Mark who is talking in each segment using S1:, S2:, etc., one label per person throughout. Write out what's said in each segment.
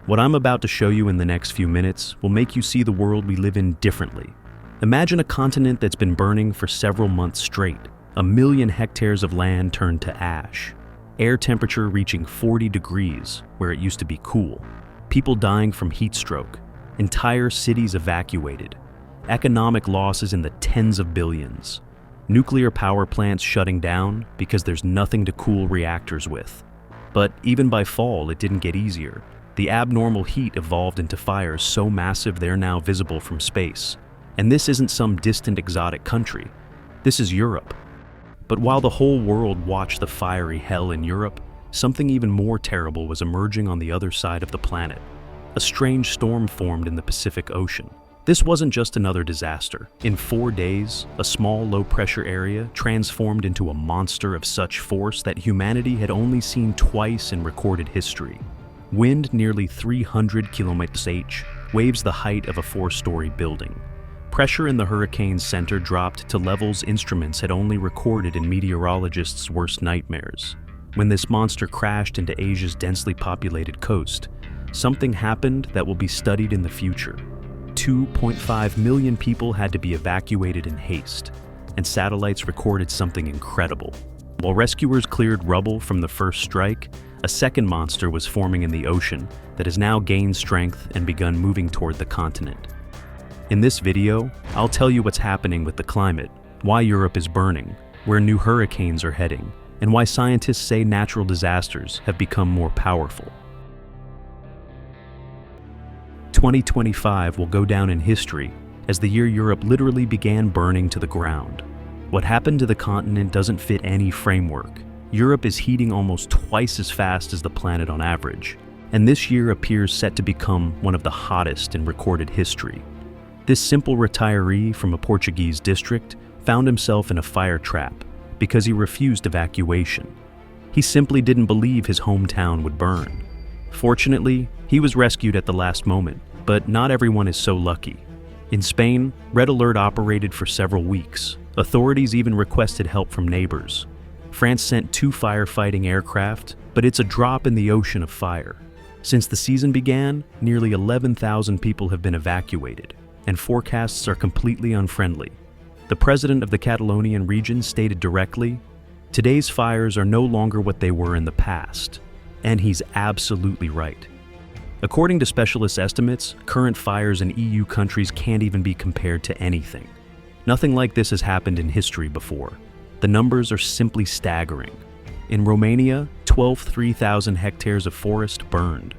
S1: What I'm about to show you in the next few minutes will make you see the world we live in differently. Imagine a continent that's been burning for several months straight. 1 million hectares of land turned to ash. Air temperature reaching 40 degrees, where it used to be cool. People dying from heat stroke. Entire cities evacuated. Economic losses in the tens of billions. Nuclear power plants shutting down because there's nothing to cool reactors with. But even by fall, it didn't get easier. The abnormal heat evolved into fires so massive they're now visible from space. And this isn't some distant exotic country. This is Europe. But while the whole world watched the fiery hell in Europe, something even more terrible was emerging on the other side of the planet. A strange storm formed in the Pacific Ocean. This wasn't just another disaster. In 4 days, a small low-pressure area transformed into a monster of such force that humanity had only seen twice in recorded history. Wind nearly 300 km/h, waves the height of a 4-story building. Pressure in the hurricane's center dropped to levels instruments had only recorded in meteorologists' worst nightmares. When this monster crashed into Asia's densely populated coast, something happened that will be studied in the future. 2.5 million people had to be evacuated in haste, and satellites recorded something incredible. While rescuers cleared rubble from the first strike, a second monster was forming in the ocean that has now gained strength and begun moving toward the continent. In this video, I'll tell you what's happening with the climate, why Europe is burning, where new hurricanes are heading, and why scientists say natural disasters have become more powerful. 2025 will go down in history as the year Europe literally began burning to the ground. What happened to the continent doesn't fit any framework. Europe is heating almost twice as fast as the planet on average, and this year appears set to become one of the hottest in recorded history. This simple retiree from a Portuguese district found himself in a fire trap because he refused evacuation. He simply didn't believe his hometown would burn. Fortunately, he was rescued at the last moment, but not everyone is so lucky. In Spain, Red Alert operated for several weeks. Authorities even requested help from neighbors. France sent 2 firefighting aircraft, but it's a drop in the ocean of fire. Since the season began, nearly 11,000 people have been evacuated, and forecasts are completely unfriendly. The president of the Catalonian region stated directly, "Today's fires are no longer what they were in the past." And he's absolutely right. According to specialist estimates, current fires in EU countries can't even be compared to anything. Nothing like this has happened in history before. The numbers are simply staggering. In Romania, 3,000 hectares of forest burned.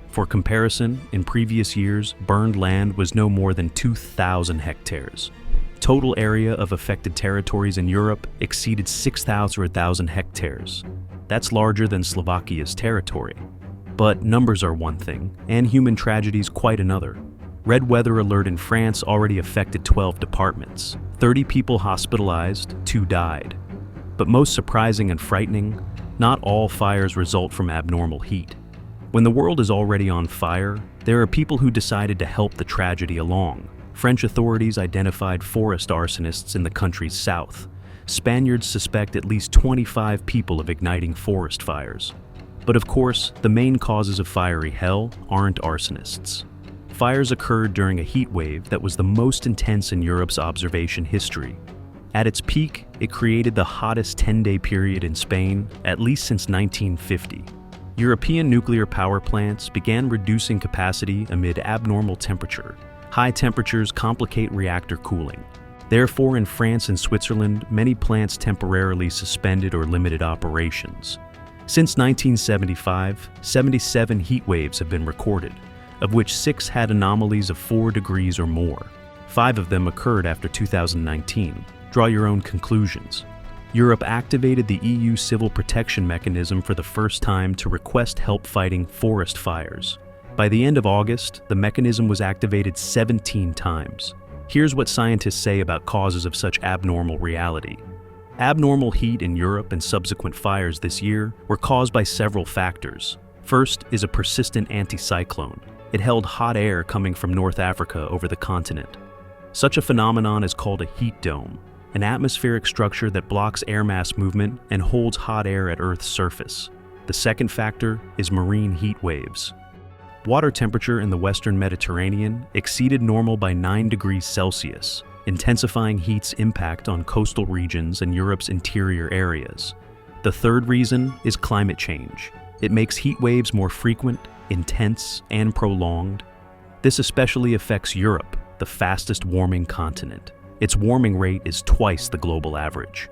S1: For comparison, in previous years, burned land was no more than 2,000 hectares. Total area of affected territories in Europe exceeded 6,000 hectares. That's larger than Slovakia's territory. But numbers are one thing, and human tragedies quite another. Red weather alert in France already affected 12 departments. 30 people hospitalized, 2 died. But most surprising and frightening, not all fires result from abnormal heat. When the world is already on fire, there are people who decided to help the tragedy along. French authorities identified forest arsonists in the country's south. Spaniards suspect at least 25 people of igniting forest fires. But of course, the main causes of fiery hell aren't arsonists. Fires occurred during a heat wave that was the most intense in Europe's observation history. At its peak, it created the hottest 10-day period in Spain, at least since 1950. European nuclear power plants began reducing capacity amid abnormal temperature. High temperatures complicate reactor cooling. Therefore, in France and Switzerland, many plants temporarily suspended or limited operations. Since 1975, 77 heat waves have been recorded, of which 6 had anomalies of 4 degrees or more. 5 of them occurred after 2019. Draw your own conclusions. Europe activated the EU Civil Protection Mechanism for the first time to request help fighting forest fires. By the end of August, the mechanism was activated 17 times. Here's what scientists say about causes of such abnormal reality. Abnormal heat in Europe and subsequent fires this year were caused by several factors. First is a persistent anticyclone. It held hot air coming from North Africa over the continent. Such a phenomenon is called a heat dome, an atmospheric structure that blocks air mass movement and holds hot air at Earth's surface. The second factor is marine heat waves. Water temperature in the western Mediterranean exceeded normal by 9 degrees Celsius, intensifying heat's impact on coastal regions and Europe's interior areas. The third reason is climate change. It makes heat waves more frequent, intense, and prolonged. This especially affects Europe, the fastest warming continent. Its warming rate is twice the global average.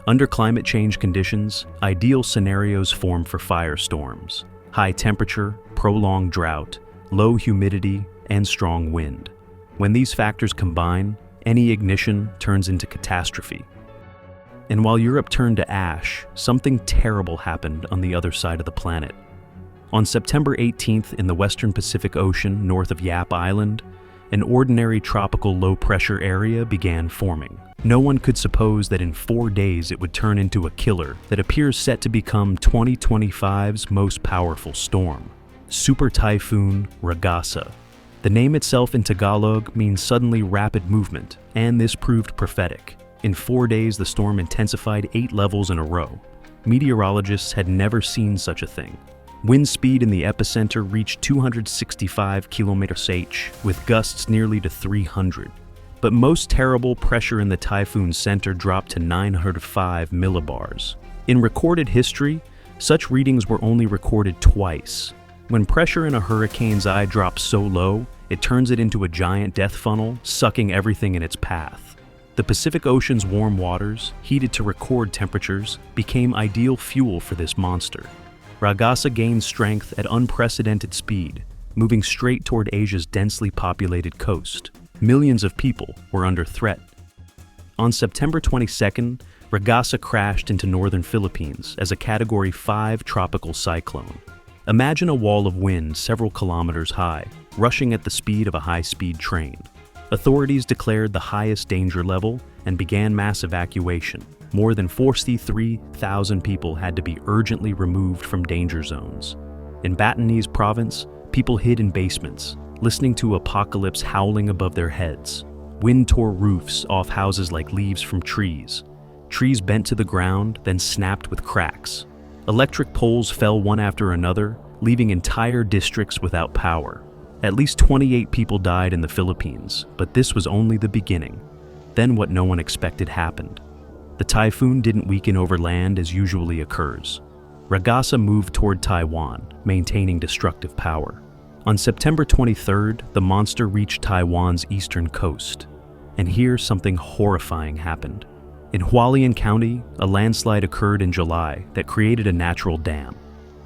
S1: Under climate change conditions, ideal scenarios form for firestorms: high temperature, prolonged drought, low humidity, and strong wind. When these factors combine, any ignition turns into catastrophe. And while Europe turned to ash, something terrible happened on the other side of the planet. On September 18th, in the western Pacific Ocean north of Yap Island, an ordinary tropical low-pressure area began forming. No one could suppose that in 4 days it would turn into a killer that appears set to become 2025's most powerful storm. Super Typhoon Ragasa. The name itself in Tagalog means suddenly rapid movement, and this proved prophetic. In 4 days, the storm intensified 8 levels in a row. Meteorologists had never seen such a thing. Wind speed in the epicenter reached 265 km/h, with gusts nearly to 300. But most terrible, pressure in the typhoon center dropped to 905 millibars. In recorded history, such readings were only recorded twice. When pressure in a hurricane's eye drops so low, it turns it into a giant death funnel, sucking everything in its path. The Pacific Ocean's warm waters, heated to record temperatures, became ideal fuel for this monster. Ragasa gained strength at unprecedented speed, moving straight toward Asia's densely populated coast. Millions of people were under threat. On September 22nd, Ragasa crashed into northern Philippines as a Category 5 tropical cyclone. Imagine a wall of wind several kilometers high, rushing at the speed of a high-speed train. Authorities declared the highest danger level and began mass evacuation. More than 43,000 people had to be urgently removed from danger zones. In Batanes province, people hid in basements, listening to apocalypse howling above their heads. Wind tore roofs off houses like leaves from trees. Trees bent to the ground, then snapped with cracks. Electric poles fell one after another, leaving entire districts without power. At least 28 people died in the Philippines, but this was only the beginning. Then what no one expected happened. The typhoon didn't weaken over land as usually occurs. Ragasa moved toward Taiwan, maintaining destructive power. On September 23rd, the monster reached Taiwan's eastern coast. And here something horrifying happened. In Hualien County, a landslide occurred in July that created a natural dam.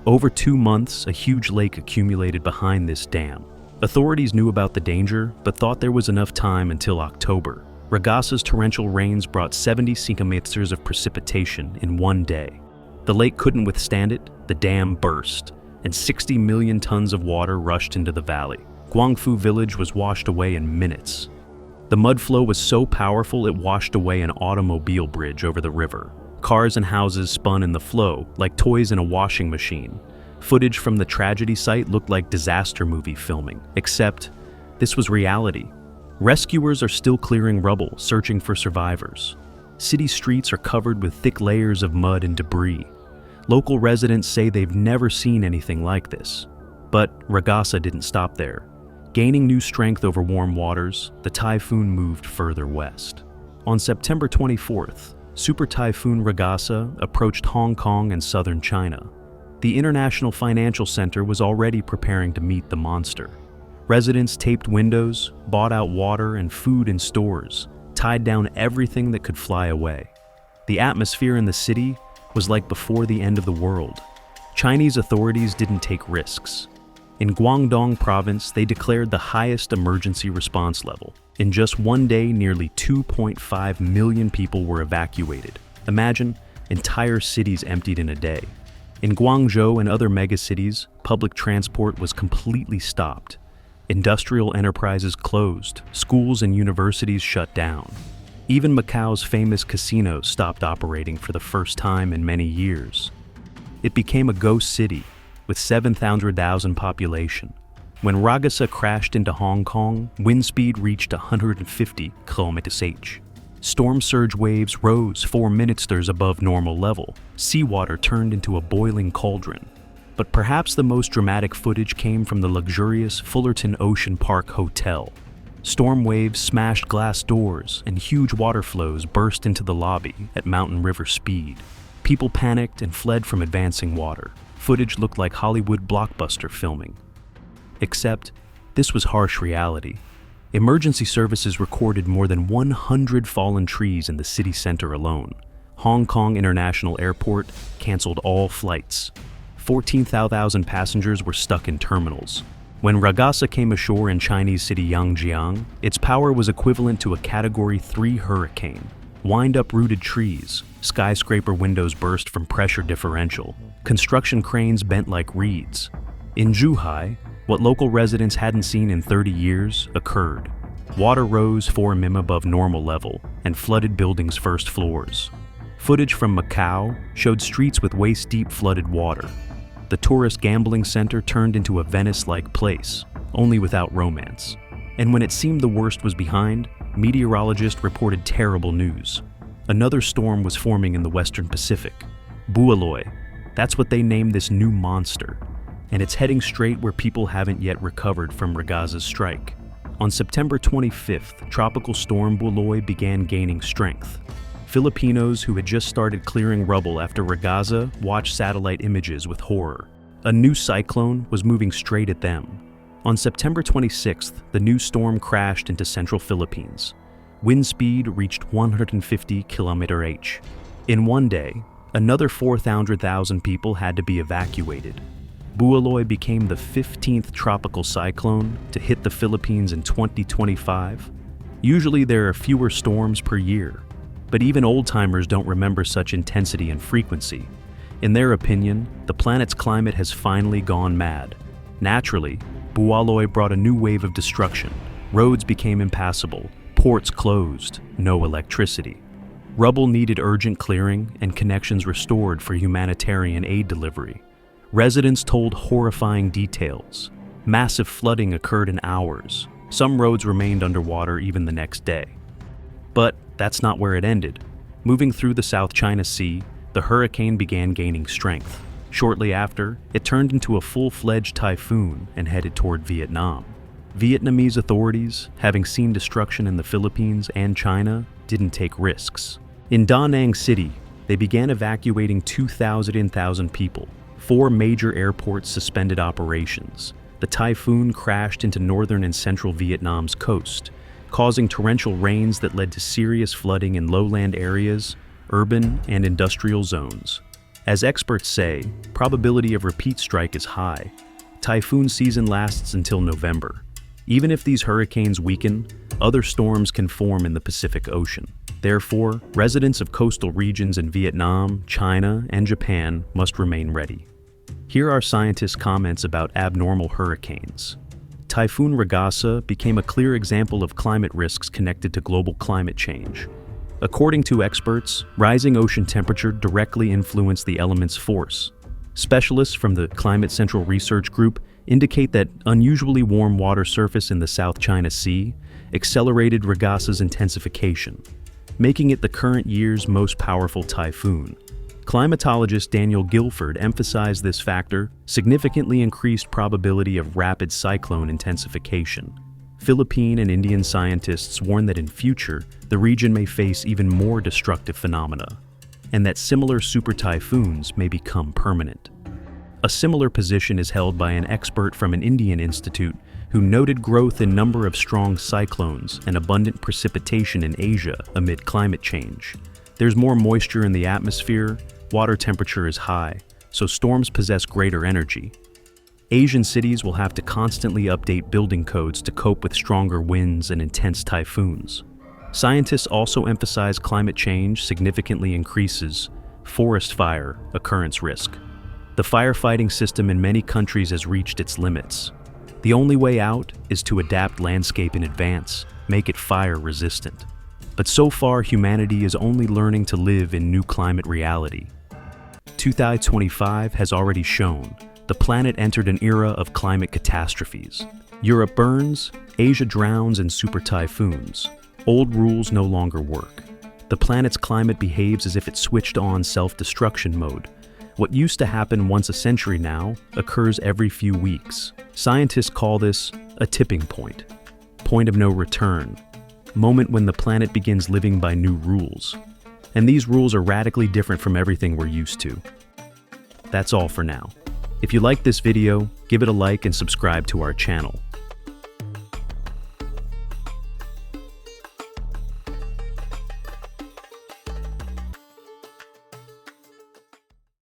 S1: Over 2 months, a huge lake accumulated behind this dam. Authorities knew about the danger, but thought there was enough time until October. Ragasa's torrential rains brought 70 centimeters of precipitation in 1 day. The lake couldn't withstand it, the dam burst, and 60 million tons of water rushed into the valley. Guangfu village was washed away in minutes. The mud flow was so powerful it washed away an automobile bridge over the river. Cars and houses spun in the flow, like toys in a washing machine. Footage from the tragedy site looked like disaster movie filming, except this was reality. Rescuers are still clearing rubble, searching for survivors. City streets are covered with thick layers of mud and debris. Local residents say they've never seen anything like this. But Ragasa didn't stop there. Gaining new strength over warm waters, the typhoon moved further west. On September 24th, Super Typhoon Ragasa approached Hong Kong and southern China. The International Financial Center was already preparing to meet the monster. Residents taped windows, bought out water and food in stores, tied down everything that could fly away. The atmosphere in the city was like before the end of the world. Chinese authorities didn't take risks. In Guangdong province, they declared the highest emergency response level. In just 1 day, nearly 2.5 million people were evacuated. Imagine, entire cities emptied in a day. In Guangzhou and other megacities, public transport was completely stopped. Industrial enterprises closed, schools and universities shut down. Even Macau's famous casinos stopped operating for the first time in many years. It became a ghost city, with 700,000 population. When Ragasa crashed into Hong Kong, wind speed reached 150 km/h. Storm surge waves rose 4 minutes above normal level. Seawater turned into a boiling cauldron. But perhaps the most dramatic footage came from the luxurious Fullerton Ocean Park Hotel. Storm waves smashed glass doors and huge water flows burst into the lobby at mountain river speed. People panicked and fled from advancing water. Footage looked like Hollywood blockbuster filming. Except, this was harsh reality. Emergency services recorded more than 100 fallen trees in the city center alone. Hong Kong International Airport canceled all flights. 14,000 passengers were stuck in terminals. When Ragasa came ashore in Chinese city Yangjiang, its power was equivalent to a Category 3 hurricane. Wind-up-rooted trees, skyscraper windows burst from pressure differential, construction cranes bent like reeds. In Zhuhai, what local residents hadn't seen in 30 years occurred. Water rose 4 mm above normal level and flooded buildings' first floors. Footage from Macau showed streets with waist-deep flooded water. The tourist gambling center turned into a Venice-like place, only without romance. And when it seemed the worst was behind, meteorologists reported terrible news. Another storm was forming in the western Pacific. Bualoy, that's what they named this new monster. And it's heading straight where people haven't yet recovered from Ragasa's strike. On September 25th, Tropical Storm Bualoy began gaining strength. Filipinos who had just started clearing rubble after Ragasa watched satellite images with horror. A new cyclone was moving straight at them. On September 26th, the new storm crashed into central Philippines. Wind speed reached 150 km/h. In one day, another 400,000 people had to be evacuated. Bualoy became the 15th tropical cyclone to hit the Philippines in 2025. Usually there are fewer storms per year, but even old-timers don't remember such intensity and frequency. In their opinion, the planet's climate has finally gone mad. Naturally, Bualoy brought a new wave of destruction. Roads became impassable, ports closed, no electricity. Rubble needed urgent clearing and connections restored for humanitarian aid delivery. Residents told horrifying details. Massive flooding occurred in hours. Some roads remained underwater even the next day. But that's not where it ended. Moving through the South China Sea, the hurricane began gaining strength. Shortly after, it turned into a full-fledged typhoon and headed toward Vietnam. Vietnamese authorities, having seen destruction in the Philippines and China, didn't take risks. In Da Nang City, they began evacuating 2,000 people. 4 major airports suspended operations. The typhoon crashed into northern and central Vietnam's coast, causing torrential rains that led to serious flooding in lowland areas, urban and industrial zones. As experts say, probability of repeat strike is high. Typhoon season lasts until November. Even if these hurricanes weaken, other storms can form in the Pacific Ocean. Therefore, residents of coastal regions in Vietnam, China, and Japan must remain ready. Here are scientists' comments about abnormal hurricanes. Typhoon Ragasa became a clear example of climate risks connected to global climate change. According to experts, rising ocean temperature directly influenced the element's force. Specialists from the Climate Central Research Group indicate that unusually warm water surface in the South China Sea accelerated Ragasa's intensification, making it the current year's most powerful typhoon. Climatologist Daniel Guilford emphasized this factor significantly increased probability of rapid cyclone intensification. Philippine and Indian scientists warn that in future, the region may face even more destructive phenomena, and that similar super typhoons may become permanent. A similar position is held by an expert from an Indian institute who noted growth in number of strong cyclones and abundant precipitation in Asia amid climate change. There's more moisture in the atmosphere, water temperature is high, so storms possess greater energy. Asian cities will have to constantly update building codes to cope with stronger winds and intense typhoons. Scientists also emphasize climate change significantly increases forest fire occurrence risk. The firefighting system in many countries has reached its limits. The only way out is to adapt landscape in advance, make it fire resistant. But so far, humanity is only learning to live in new climate reality. 2025 has already shown the planet entered an era of climate catastrophes. Europe burns, Asia drowns in super typhoons. Old rules no longer work. The planet's climate behaves as if it switched on self-destruction mode. What used to happen once a century now occurs every few weeks. Scientists call this a tipping point. Point of no return. Moment when the planet begins living by new rules. And these rules are radically different from everything we're used to. That's all for now. If you like this video, give it a like and subscribe to our channel.